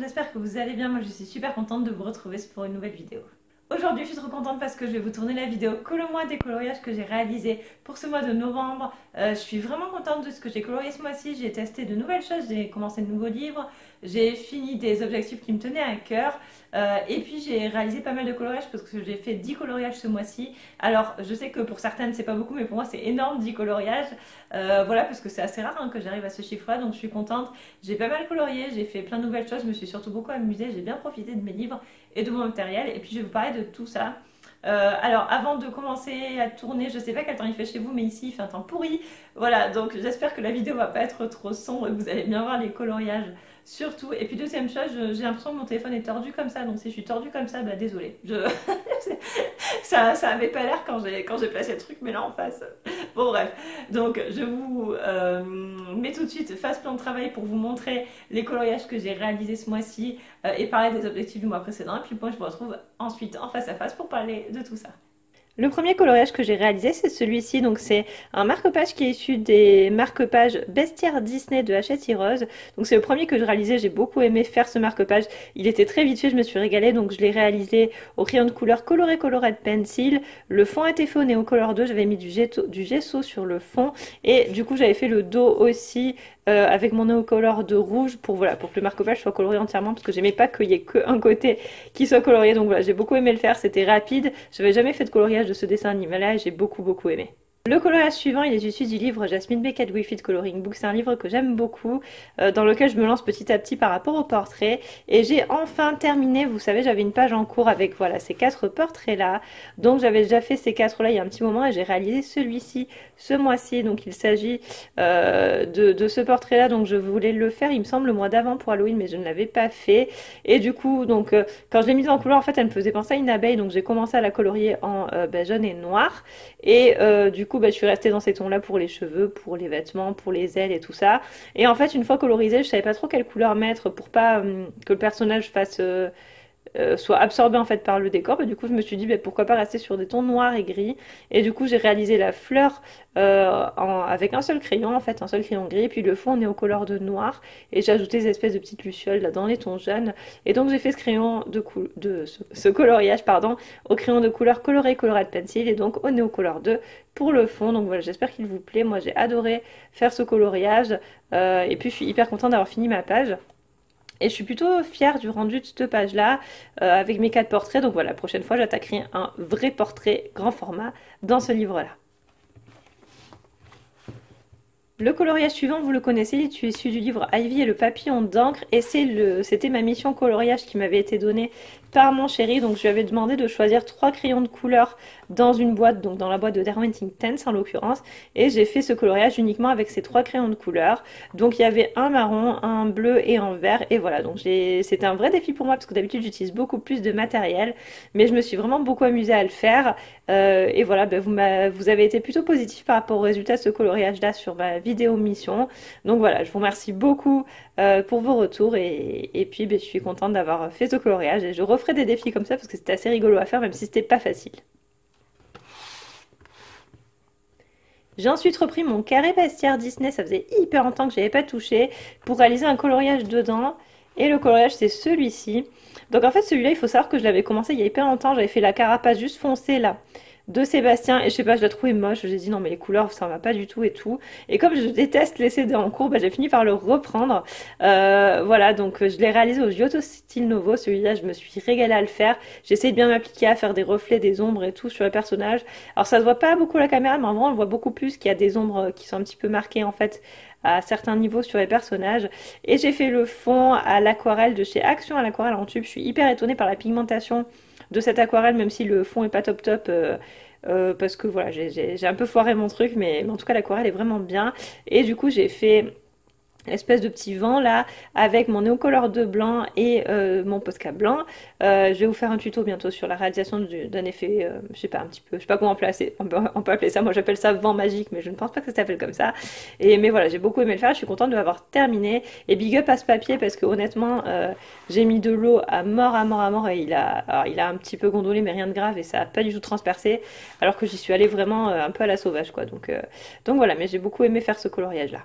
j'espère que vous allez bien, moi je suis super contente de vous retrouver pour une nouvelle vidéo. Aujourd'hui je suis trop contente parce que je vais vous tourner la vidéo Colo-moi des coloriages que j'ai réalisé pour ce mois de novembre. Je suis vraiment contente de ce que j'ai colorié ce mois-ci, j'ai testé de nouvelles choses, j'ai commencé de nouveaux livres, j'ai fini des objectifs qui me tenaient à cœur et puis j'ai réalisé pas mal de coloriages parce que j'ai fait 10 coloriages ce mois-ci. Alors je sais que pour certaines c'est pas beaucoup mais pour moi c'est énorme 10 coloriages. Voilà parce que c'est assez rare que j'arrive à ce chiffre-là donc je suis contente. J'ai pas mal colorié, j'ai fait plein de nouvelles choses, je me suis surtout beaucoup amusée, j'ai bien profité de mes livres et de mon matériel et puis je vais vous parler de tout ça. Alors avant de commencer à tourner, je sais pas quel temps il fait chez vous mais ici il fait un temps pourri. Voilà donc j'espère que la vidéo va pas être trop sombre et que vous allez bien voir les coloriages surtout. Et puis deuxième chose, j'ai l'impression que mon téléphone est tordu comme ça donc si je suis tordu comme ça, bah désolé. Ça avait pas l'air quand j'ai placé le truc mais là en face. Bon bref, donc je vous mets tout de suite face plan de travail pour vous montrer les coloriages que j'ai réalisés ce mois-ci et parler des objectifs du mois précédent. Et puis moi je vous retrouve ensuite en face à face pour parler de tout ça. Le premier coloriage que j'ai réalisé, c'est celui-ci. Donc c'est un marque-page qui est issu des marque-pages Bestiaire Disney de Hachette Heroes. Donc c'est le premier que je réalisais. J'ai beaucoup aimé faire ce marque-page. Il était très vite fait, je me suis régalée. Donc je l'ai réalisé au crayon de couleur coloré Colored Pencil. Le fond a été fait au Néocolor 2. J'avais mis du gesso sur le fond. Et du coup j'avais fait le dos aussi avec mon Néocolor de rouge pour, voilà, pour que le marque-page soit coloré entièrement. Parce que j'aimais pas qu'il y ait qu'un côté qui soit colorié. Donc voilà, j'ai beaucoup aimé le faire. C'était rapide. J'avais jamais fait de coloriage de ce dessin animé là et j'ai beaucoup aimé. Le coloriage suivant, il est issu du livre Jasmine Beckett We Fit Coloring Book. C'est un livre que j'aime beaucoup, dans lequel je me lance petit à petit par rapport au portrait. Et j'ai enfin terminé, vous savez, j'avais une page en cours avec voilà ces 4 portraits-là. Donc j'avais déjà fait ces 4-là il y a un petit moment et j'ai réalisé celui-ci ce mois-ci. Donc il s'agit de ce portrait-là. Donc je voulais le faire, il me semble, le mois d'avant pour Halloween, mais je ne l'avais pas fait. Et du coup, donc quand je l'ai mise en couleur, en fait, elle me faisait penser à une abeille. Donc j'ai commencé à la colorier en jaune et noir. Et du coup, je suis restée dans ces tons-là pour les cheveux, pour les vêtements, pour les ailes et tout ça. Et en fait, une fois colorisée, je savais pas trop quelle couleur mettre pour pas que le personnage fasse soit absorbé en fait par le décor. Du coup je me suis dit pourquoi pas rester sur des tons noirs et gris, et du coup j'ai réalisé la fleur avec un seul crayon, en fait un seul crayon gris, et puis le fond on est au couleur de noir et j'ai ajouté des espèces de petites lucioles là dans les tons jaunes, et donc j'ai fait ce crayon ce coloriage pardon au crayon de couleur coloré Colored Pencil et donc au Neocolor 2 pour le fond. Donc voilà, j'espère qu'il vous plaît, moi j'ai adoré faire ce coloriage et puis je suis hyper contente d'avoir fini ma page. Et je suis plutôt fière du rendu de cette page-là, avec mes 4 portraits. Donc voilà, la prochaine fois, j'attaquerai un vrai portrait grand format dans ce livre-là. Le coloriage suivant, vous le connaissez, il est issu du livre Ivy et le papillon d'encre. Et c'était ma mission coloriage qui m'avait été donnée par mon chéri. Donc je lui avais demandé de choisir 3 crayons de couleur dans une boîte, donc dans la boîte de Derwent Intense en l'occurrence. Et j'ai fait ce coloriage uniquement avec ces 3 crayons de couleur. Donc il y avait un marron, un bleu et un vert. Et voilà, donc c'était un vrai défi pour moi parce que d'habitude j'utilise beaucoup plus de matériel. Mais je me suis vraiment beaucoup amusée à le faire. Et voilà, vous avez été plutôt positif par rapport au résultat de ce coloriage-là sur ma vidéo mission. Donc voilà, je vous remercie beaucoup pour vos retours et puis je suis contente d'avoir fait ce coloriage et je referai des défis comme ça parce que c'était assez rigolo à faire même si c'était pas facile. J'ai ensuite repris mon carré Bestiaire Disney, ça faisait hyper longtemps que j'avais pas touché, pour réaliser un coloriage dedans. Et le coloriage c'est celui-ci. Donc en fait celui-là il faut savoir que je l'avais commencé il y a hyper longtemps, j'avais fait la carapace juste foncée là de Sébastien et je sais pas, je la trouvais moche, j'ai dit non mais les couleurs ça va pas du tout et tout, et comme je déteste les CD en cours, j'ai fini par le reprendre. Voilà, donc je l'ai réalisé au Giotto Style Novo, celui-là je me suis régalée à le faire, j'essaie de bien m'appliquer à faire des reflets, des ombres et tout sur le personnage. Alors ça se voit pas beaucoup à la caméra mais en vrai on le voit beaucoup plus, qu'il y a des ombres qui sont un petit peu marquées en fait à certains niveaux sur les personnages. Et j'ai fait le fond à l'aquarelle de chez Action à l'aquarelle en tube. Je suis hyper étonnée par la pigmentation de cette aquarelle, même si le fond est pas top parce que voilà, j'ai un peu foiré mon truc, mais en tout cas l'aquarelle est vraiment bien. Et du coup j'ai fait espèce de petit vent là avec mon Neocolor 2 blanc et mon Posca blanc. Je vais vous faire un tuto bientôt sur la réalisation d'un effet, je sais pas, un petit peu, je sais pas comment on peut appeler ça, moi j'appelle ça vent magique mais je ne pense pas que ça s'appelle comme ça. Mais voilà, j'ai beaucoup aimé le faire, je suis contente de l'avoir terminé. Et big up à ce papier parce que honnêtement j'ai mis de l'eau à mort et il a un petit peu gondolé mais rien de grave et ça a pas du tout transpercé alors que j'y suis allée vraiment un peu à la sauvage quoi. Donc voilà, mais j'ai beaucoup aimé faire ce coloriage là.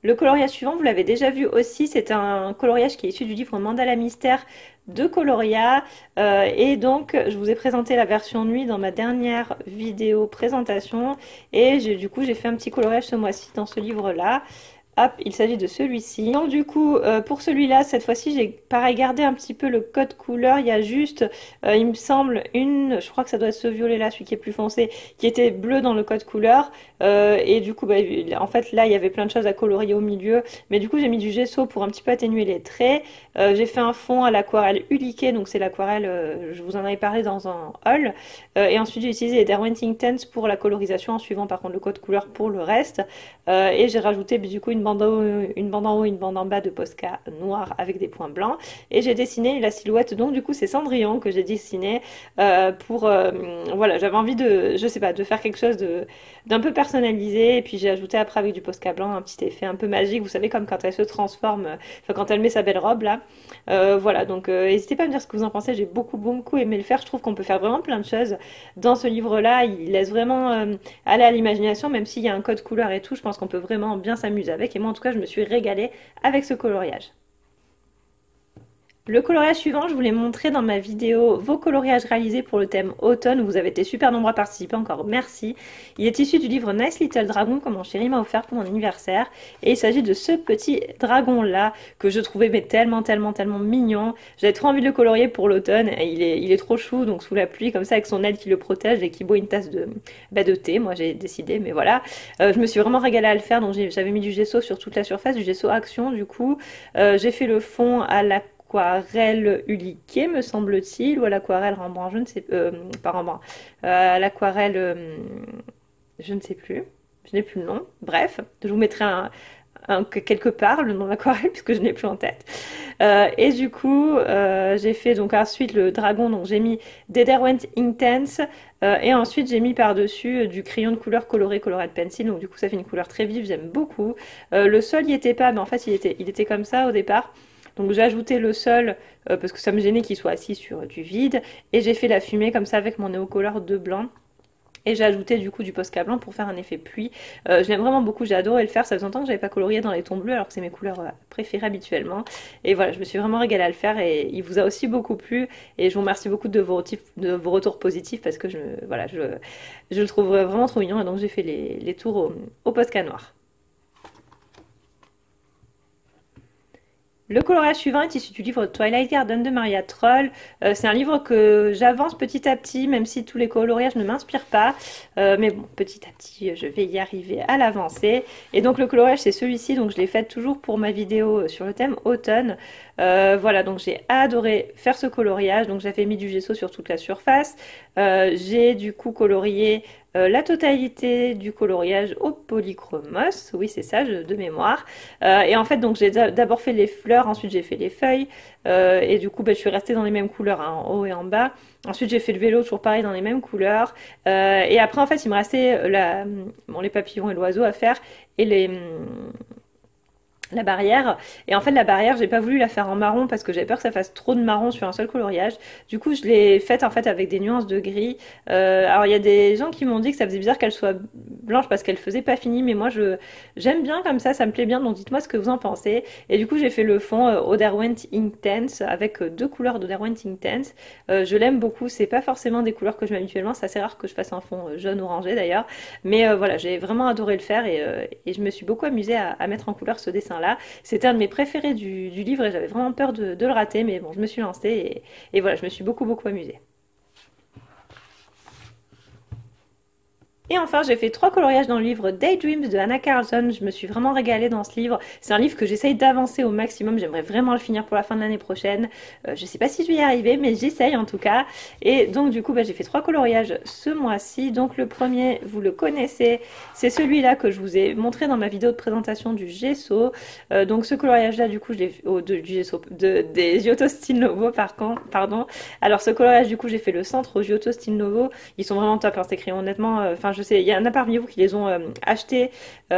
Le coloriage suivant, vous l'avez déjà vu aussi, c'est un coloriage qui est issu du livre Mandala Mystère de Coloria. Et donc, je vous ai présenté la version nuit dans ma dernière vidéo présentation. Et du coup, j'ai fait un petit coloriage ce mois-ci dans ce livre-là. Hop, il s'agit de celui-ci. Donc du coup, pour celui-là, cette fois-ci, j'ai pareil gardé un petit peu le code couleur. Il y a juste, il me semble, je crois que ça doit être ce violet-là, celui qui est plus foncé, qui était bleu dans le code couleur. Et du coup, bah, en fait, là, il y avait plein de choses à colorier au milieu. Mais du coup, j'ai mis du gesso pour un petit peu atténuer les traits. J'ai fait un fond à l'aquarelle Uliqué, donc c'est l'aquarelle, je vous en avais parlé dans un haul. Et ensuite, j'ai utilisé les Derwent Intense pour la colorisation, en suivant par contre le code couleur pour le reste. Et j'ai rajouté du coup une bande en haut, une bande en bas de Posca noir avec des points blancs. Et j'ai dessiné la silhouette, donc du coup c'est Cendrillon que j'ai dessiné voilà, j'avais envie de, je sais pas, de faire quelque chose d'un peu personnalisé. Et puis j'ai ajouté après avec du Posca blanc un petit effet un peu magique, vous savez, comme quand elle se transforme, enfin quand elle met sa belle robe là. Voilà, donc n'hésitez pas à me dire ce que vous en pensez, j'ai beaucoup aimé le faire. Je trouve qu'on peut faire vraiment plein de choses dans ce livre-là. Il laisse vraiment aller à l'imagination, même s'il y a un code couleur et tout, je pense qu'on peut vraiment bien s'amuser avec. Et moi en tout cas, je me suis régalée avec ce coloriage. Le coloriage suivant, je vous l'ai montré dans ma vidéo vos coloriages réalisés pour le thème automne. Vous avez été super nombreux à participer, encore merci. Il est issu du livre Nice Little Dragon que mon chéri m'a offert pour mon anniversaire. Et il s'agit de ce petit dragon là que je trouvais mais tellement mignon. J'avais trop envie de le colorier pour l'automne. Il est trop chou, donc sous la pluie comme ça avec son aile qui le protège et qui boit une tasse de thé. Moi j'ai décidé, mais voilà. Je me suis vraiment régalée à le faire, donc j'avais mis du gesso sur toute la surface, du gesso action du coup. J'ai fait le fond à l'aquarelle Uliqué, me semble-t-il, ou à l'aquarelle Rembrandt, je ne sais pas Rembrandt, à l'aquarelle, je ne sais plus, je n'ai plus le nom. Bref, je vous mettrai quelque part le nom de l'aquarelle puisque je n'ai plus en tête. Et du coup, j'ai fait donc ensuite le dragon, donc j'ai mis des Derwent Intense et ensuite j'ai mis par-dessus du crayon de couleur coloré Colored Pencil, donc du coup ça fait une couleur très vive, j'aime beaucoup. Le sol n'y était pas, mais en fait il était comme ça au départ. Donc j'ai ajouté le sol parce que ça me gênait qu'il soit assis sur du vide. Et j'ai fait la fumée comme ça avec mon néocolor de blanc. Et j'ai ajouté du coup du Posca blanc pour faire un effet pluie. Je l'aime vraiment beaucoup, j'ai adoré le faire. Ça faisait longtemps que j'avais pas colorié dans les tons bleus alors que c'est mes couleurs préférées habituellement. Et voilà, je me suis vraiment régalée à le faire et il vous a aussi beaucoup plu. Et je vous remercie beaucoup de vos retours positifs parce que je le trouve vraiment trop mignon. Et donc j'ai fait les tours au Posca noir. Le coloriage suivant est issu du livre Twilight Garden de Maria Troll. C'est un livre que j'avance petit à petit, même si tous les coloriages ne m'inspirent pas. Mais bon, petit à petit, je vais y arriver à l'avancer. Et donc le coloriage, c'est celui-ci. Donc je l'ai fait toujours pour ma vidéo sur le thème automne. Voilà, donc j'ai adoré faire ce coloriage. Donc j'avais mis du gesso sur toute la surface. J'ai du coup colorié la totalité du coloriage au polychromos, oui c'est ça, de mémoire. Et en fait donc j'ai d'abord fait les fleurs, ensuite j'ai fait les feuilles, et du coup bah, je suis restée dans les mêmes couleurs hein, en haut et en bas. Ensuite j'ai fait le vélo toujours pareil dans les mêmes couleurs. Et après en fait il me restait les papillons et l'oiseau à faire et la barrière. Et en fait la barrière j'ai pas voulu la faire en marron parce que j'avais peur que ça fasse trop de marron sur un seul coloriage. Du coup je l'ai faite en fait avec des nuances de gris. Alors il y a des gens qui m'ont dit que ça faisait bizarre qu'elle soit blanche parce qu'elle faisait pas fini, mais moi j'aime bien comme ça me plaît bien, donc dites moi ce que vous en pensez. Et du coup j'ai fait le fond au Derwent Intense avec deux couleurs de Derwent Intense. Je l'aime beaucoup, c'est pas forcément des couleurs que je mets habituellement, c'est assez rare que je fasse un fond jaune orangé d'ailleurs, mais voilà j'ai vraiment adoré le faire et je me suis beaucoup amusée à mettre en couleur ce dessin là. C'était un de mes préférés du livre et j'avais vraiment peur de le rater, mais bon, je me suis lancée et voilà, je me suis beaucoup amusée. Et enfin, j'ai fait 3 coloriages dans le livre Daydreams de Anna Carlson. Je me suis vraiment régalée dans ce livre. C'est un livre que j'essaye d'avancer au maximum. J'aimerais vraiment le finir pour la fin de l'année prochaine. Je sais pas si je vais y arriver, mais j'essaye en tout cas. Et donc du coup, j'ai fait 3 coloriages ce mois-ci. Donc le premier, vous le connaissez, c'est celui-là que je vous ai montré dans ma vidéo de présentation du gesso. Donc ce coloriage-là, du coup, je l'ai fait du gesso, des Giotto Style Novo, pardon. Alors ce coloriage, du coup, j'ai fait le centre au Giotto Style Novo. Ils sont vraiment top, hein, ces crayons, honnêtement. Enfin, je sais, il y en a parmi vous qui les ont achetés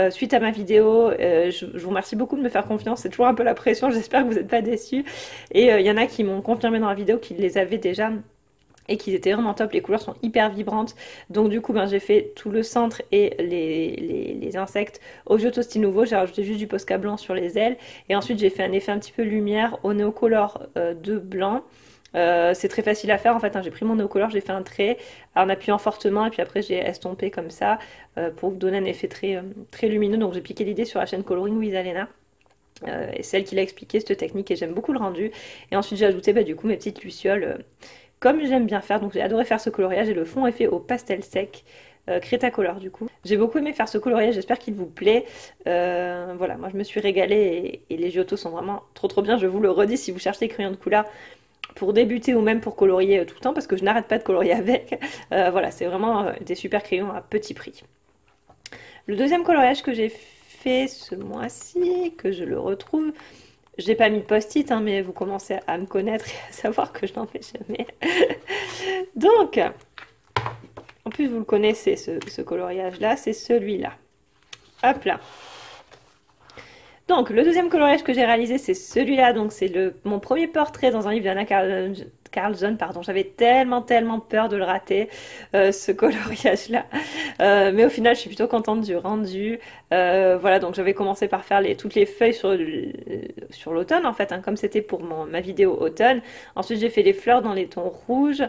suite à ma vidéo. Je vous remercie beaucoup de me faire confiance. C'est toujours un peu la pression. J'espère que vous n'êtes pas déçus. Et il y en a qui m'ont confirmé dans la vidéo qu'ils les avaient déjà et qu'ils étaient vraiment top. Les couleurs sont hyper vibrantes. Donc du coup, ben, j'ai fait tout le centre et les insectes au Giotto Style Nouveau. J'ai rajouté juste du Posca blanc sur les ailes. Et ensuite, j'ai fait un effet un petit peu lumière au Neocolor de blanc. C'est très facile à faire en fait, hein. J'ai pris mon Neocolor, j'ai fait un trait en appuyant fortement et puis après j'ai estompé comme ça pour vous donner un effet très lumineux. Donc j'ai piqué l'idée sur la chaîne Coloring with Alena. Et c'est elle qui l'a expliqué cette technique et j'aime beaucoup le rendu. Et ensuite j'ai ajouté du coup mes petites lucioles comme j'aime bien faire. Donc j'ai adoré faire ce coloriage et le fond est fait au pastel sec. Cretacolor du coup. J'ai beaucoup aimé faire ce coloriage, j'espère qu'il vous plaît. Voilà, moi je me suis régalée et les Giotto sont vraiment trop bien. Je vous le redis si vous cherchez des crayons de couleur pour débuter ou même pour colorier tout le temps parce que je n'arrête pas de colorier avec. Voilà, c'est vraiment des super crayons à petit prix. Le deuxième coloriage que j'ai fait ce mois-ci, que je le retrouve, j'ai pas mis de post-it, hein, mais vous commencez à me connaître et à savoir que je n'en fais jamais. Donc, en plus vous le connaissez ce coloriage-là, c'est celui-là. Hop là. Donc, le deuxième coloriage que j'ai réalisé, c'est celui-là. Donc, c'est mon premier portrait dans un livre d'Anna Carlzon. Pardon, j'avais tellement peur de le rater, ce coloriage-là. Mais au final, je suis plutôt contente du rendu. Voilà, donc j'avais commencé par faire toutes les feuilles sur l'automne, en fait, hein, comme c'était pour ma vidéo automne. Ensuite, j'ai fait les fleurs dans les tons rouges.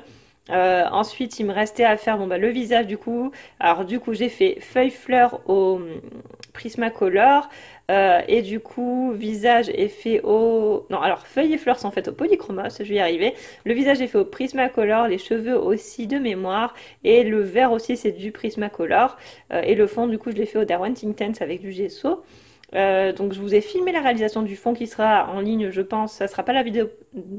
Ensuite, il me restait à faire le visage du coup. Alors du coup, j'ai fait feuille fleur au Prismacolor et du coup, visage est fait au... Non, alors feuilles et fleurs sont faites au Polychromos, je vais y arriver. Le visage est fait au Prismacolor, les cheveux aussi de mémoire et le vert aussi c'est du Prismacolor. Et le fond du coup, je l'ai fait au Derwent Intense avec du gesso. Donc je vous ai filmé la réalisation du fond qui sera en ligne je pense, ça sera pas la vidéo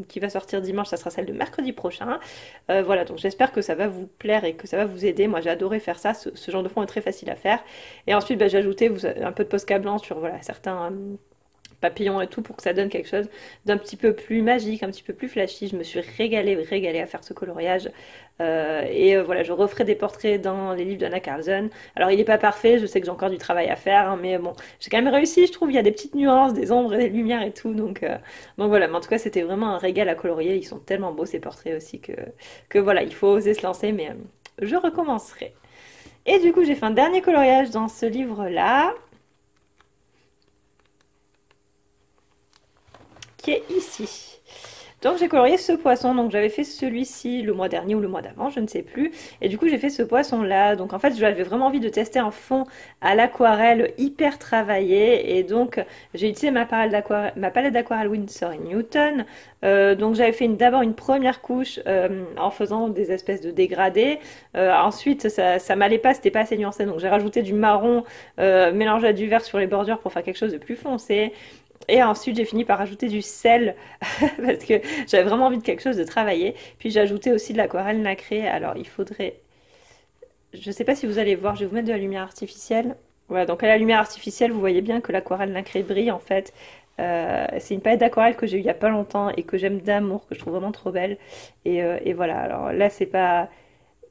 qui va sortir dimanche, ça sera celle de mercredi prochain. Voilà, donc j'espère que ça va vous plaire et que ça va vous aider. Moi j'ai adoré faire ça, ce genre de fond est très facile à faire. Et ensuite j'ai ajouté un peu de Posca blanc sur voilà, certains papillons et tout pour que ça donne quelque chose d'un petit peu plus magique, un petit peu plus flashy. Je me suis régalée à faire ce coloriage. Voilà, je referai des portraits dans les livres d'Anna Carlzon. Alors il n'est pas parfait, je sais que j'ai encore du travail à faire, hein, mais bon, j'ai quand même réussi, je trouve. Il y a des petites nuances, des ombres et des lumières et tout. Donc voilà, mais en tout cas c'était vraiment un régal à colorier. Ils sont tellement beaux ces portraits aussi que voilà, il faut oser se lancer, mais je recommencerai. Et du coup j'ai fait un dernier coloriage dans ce livre-là, qui est ici. Donc j'ai colorié ce poisson, donc j'avais fait celui-ci le mois dernier ou le mois d'avant, je ne sais plus. Et du coup j'ai fait ce poisson là, donc en fait j'avais vraiment envie de tester un fond à l'aquarelle hyper travaillé. Et donc j'ai utilisé ma palette d'aquarelle Winsor & Newton. Donc j'avais fait d'abord une première couche en faisant des espèces de dégradés. Ensuite ça m'allait pas, c'était pas assez nuancé, donc j'ai rajouté du marron mélangé à du vert sur les bordures pour faire quelque chose de plus foncé. Et ensuite j'ai fini par rajouter du sel parce que j'avais vraiment envie de quelque chose de travaillé. Puis j'ai ajouté aussi de l'aquarelle nacrée. Alors il faudrait... Je ne sais pas si vous allez voir, je vais vous mettre de la lumière artificielle. Voilà, donc à la lumière artificielle vous voyez bien que l'aquarelle nacrée brille en fait. C'est une palette d'aquarelle que j'ai eue il n'y a pas longtemps et que j'aime d'amour, que je trouve vraiment trop belle. Et voilà, alors là c'est pas...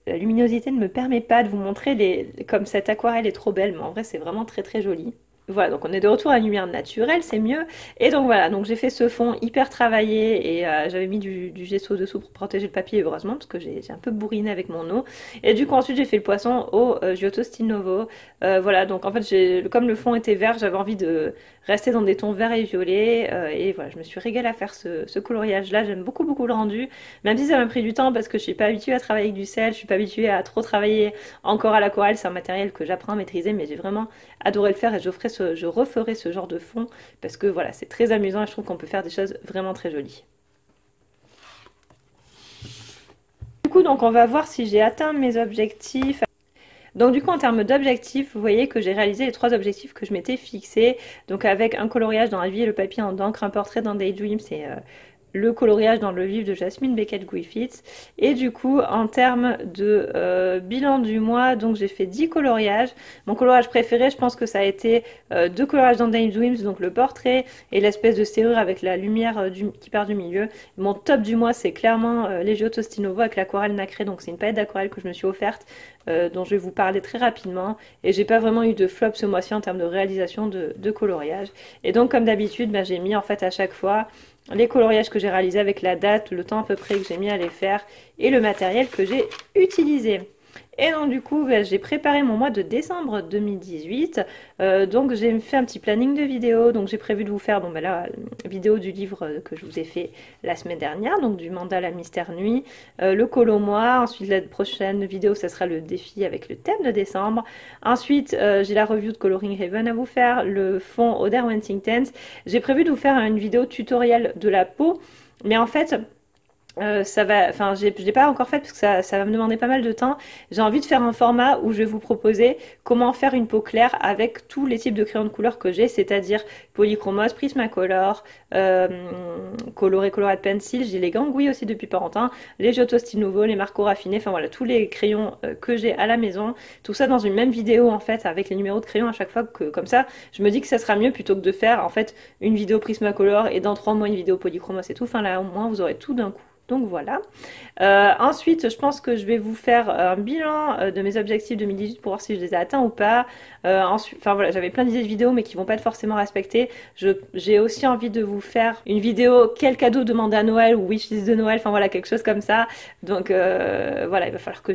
La luminosité ne me permet pas de vous montrer comme cette aquarelle est trop belle, mais en vrai c'est vraiment très joli. Voilà, donc on est de retour à la lumière naturelle, c'est mieux. Et donc voilà, donc j'ai fait ce fond hyper travaillé et j'avais mis du gesso dessous pour protéger le papier, heureusement, parce que j'ai un peu bourriné avec mon eau. Et du coup ensuite j'ai fait le poisson au Giotto Style Nouveau. Voilà, donc en fait comme le fond était vert, j'avais envie de rester dans des tons verts et violets. Et voilà, je me suis régalée à faire ce coloriage-là. J'aime beaucoup le rendu, même si ça m'a pris du temps parce que je suis pas habituée à travailler avec du sel, je suis pas habituée à trop travailler encore à l'aquarelle. C'est un matériel que j'apprends à maîtriser, mais j'ai vraiment adoré le faire et je referai ce genre de fond parce que voilà, c'est très amusant et je trouve qu'on peut faire des choses vraiment très jolies. Du coup, donc on va voir si j'ai atteint mes objectifs. Donc du coup en termes d'objectifs, vous voyez que j'ai réalisé les 3 objectifs que je m'étais fixés. Donc avec un coloriage dans la vie et le papier en encre, un portrait dans Daydream, c'est le coloriage dans le livre de Jasmine Beckett Griffiths. Et du coup en termes de bilan du mois, donc j'ai fait 10 coloriages. Mon coloriage préféré, je pense que ça a été 2 coloriages dans Daydreams, donc le portrait et l'espèce de serrure avec la lumière qui part du milieu. Mon top du mois c'est clairement les Giotto Style Nouveau avec l'aquarelle nacrée, donc c'est une palette d'aquarelle que je me suis offerte dont je vais vous parler très rapidement. Et j'ai pas vraiment eu de flop ce mois-ci en termes de réalisation de coloriage. Et donc comme d'habitude, j'ai mis en fait à chaque fois les coloriages que j'ai réalisés avec la date, le temps à peu près que j'ai mis à les faire et le matériel que j'ai utilisé. Et donc du coup, j'ai préparé mon mois de décembre 2018. Donc j'ai fait un petit planning de vidéos. Donc j'ai prévu de vous faire la vidéo du livre que je vous ai fait la semaine dernière, donc du mandala Mystère Nuit, le colo mois. Ensuite la prochaine vidéo, ça sera le défi avec le thème de décembre. Ensuite j'ai la review de Coloring Heaven à vous faire, le fond Oder Wenting Tense. J'ai prévu de vous faire une vidéo tutoriel de la peau, mais en fait je l'ai pas encore fait parce que ça va me demander pas mal de temps. J'ai envie de faire un format où je vais vous proposer comment faire une peau claire avec tous les types de crayons de couleur que j'ai, c'est-à-dire Polychromos, Prismacolor, Coloré Colorate Pencil, j'ai les Gangui aussi depuis pas longtemps, les Giotto Style Nouveau, les Marco Raffinés, enfin voilà, tous les crayons que j'ai à la maison, tout ça dans une même vidéo en fait, avec les numéros de crayons à chaque fois, que comme ça, je me dis que ça sera mieux plutôt que de faire en fait une vidéo Prismacolor et dans 3 mois une vidéo Polychromos et tout, enfin là au moins vous aurez tout d'un coup. Donc voilà. Ensuite, je pense que je vais vous faire un bilan de mes objectifs 2018 pour voir si je les ai atteints ou pas. Ensuite, enfin voilà, j'avais plein d'idées de vidéos mais qui vont pas être forcément respectées. J'ai aussi envie de vous faire une vidéo quel cadeau demander à Noël ou wishlist de Noël, enfin voilà, quelque chose comme ça. Donc voilà, il va falloir que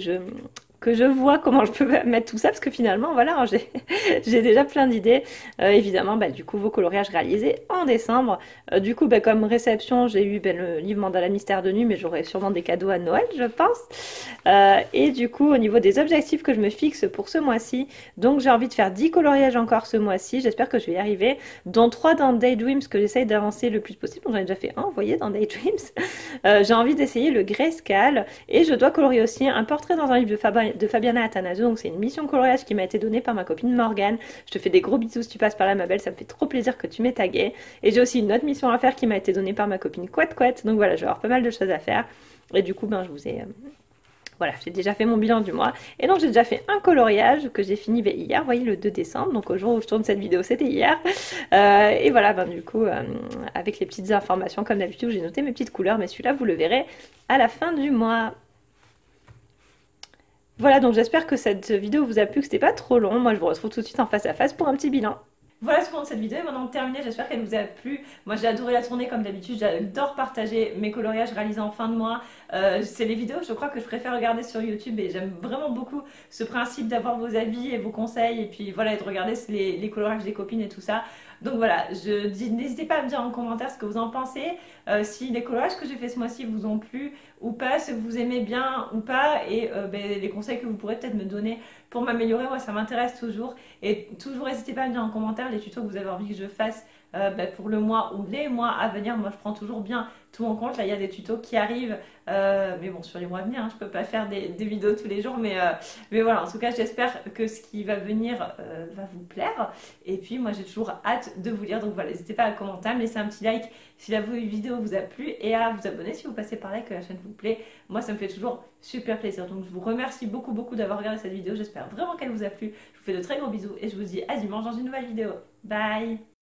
je vois comment je peux mettre tout ça parce que finalement voilà j'ai déjà plein d'idées. Évidemment du coup vos coloriages réalisés en décembre. Du coup comme réception j'ai eu le livre Mandala Mystère de Nuit, mais j'aurai sûrement des cadeaux à Noël je pense. Et du coup au niveau des objectifs que je me fixe pour ce mois-ci, donc j'ai envie de faire 10 coloriages encore ce mois-ci, j'espère que je vais y arriver, dont 3 dans Daydreams que j'essaye d'avancer le plus possible. Donc j'en ai déjà fait un, vous voyez, dans Daydreams. J'ai envie d'essayer le Grayscale et je dois colorier aussi un portrait dans un livre de Fabiana Attanasio, donc c'est une mission coloriage qui m'a été donnée par ma copine Morgane. Je te fais des gros bisous si tu passes par là ma belle, ça me fait trop plaisir que tu m'aies tagué. Et j'ai aussi une autre mission à faire qui m'a été donnée par ma copine Couette Couette, donc voilà, je vais avoir pas mal de choses à faire. Et du coup je vous ai... Voilà, j'ai déjà fait mon bilan du mois. Et donc j'ai déjà fait un coloriage que j'ai fini hier, vous voyez, le 2 décembre. Donc au jour où je tourne cette vidéo, c'était hier. Et voilà, du coup, avec les petites informations, comme d'habitude, j'ai noté mes petites couleurs. Mais celui-là, vous le verrez à la fin du mois. Voilà, donc j'espère que cette vidéo vous a plu, que c'était pas trop long. Moi, je vous retrouve tout de suite en face à face pour un petit bilan. Voilà ce pour cette vidéo est maintenant terminée, j'espère qu'elle vous a plu. Moi j'ai adoré la tournée comme d'habitude, j'adore partager mes coloriages réalisés en fin de mois. C'est les vidéos je crois que je préfère regarder sur YouTube et j'aime vraiment beaucoup ce principe d'avoir vos avis et vos conseils et puis voilà, et de regarder les coloriages des copines et tout ça. Donc voilà, n'hésitez pas à me dire en commentaire ce que vous en pensez, si les coloriages que j'ai fait ce mois-ci vous ont plu ou pas, ce que vous aimez bien ou pas, et les conseils que vous pourrez peut-être me donner pour m'améliorer. Moi ça m'intéresse toujours, et toujours n'hésitez pas à me dire en commentaire les tutos que vous avez envie que je fasse pour le mois ou les mois à venir. Moi je prends toujours bien tout en compte. Là il y a des tutos qui arrivent, mais bon, sur les mois à venir, je peux pas faire des vidéos tous les jours, mais voilà, en tout cas j'espère que ce qui va venir va vous plaire, et puis moi j'ai toujours hâte de vous lire. Donc voilà, n'hésitez pas à commenter, à me laisser un petit like si la vidéo vous a plu, et à vous abonner si vous passez par là et que la chaîne vous plaît. Moi ça me fait toujours super plaisir. Donc je vous remercie beaucoup d'avoir regardé cette vidéo, j'espère vraiment qu'elle vous a plu. Je vous fais de très gros bisous et je vous dis à dimanche dans une nouvelle vidéo. Bye!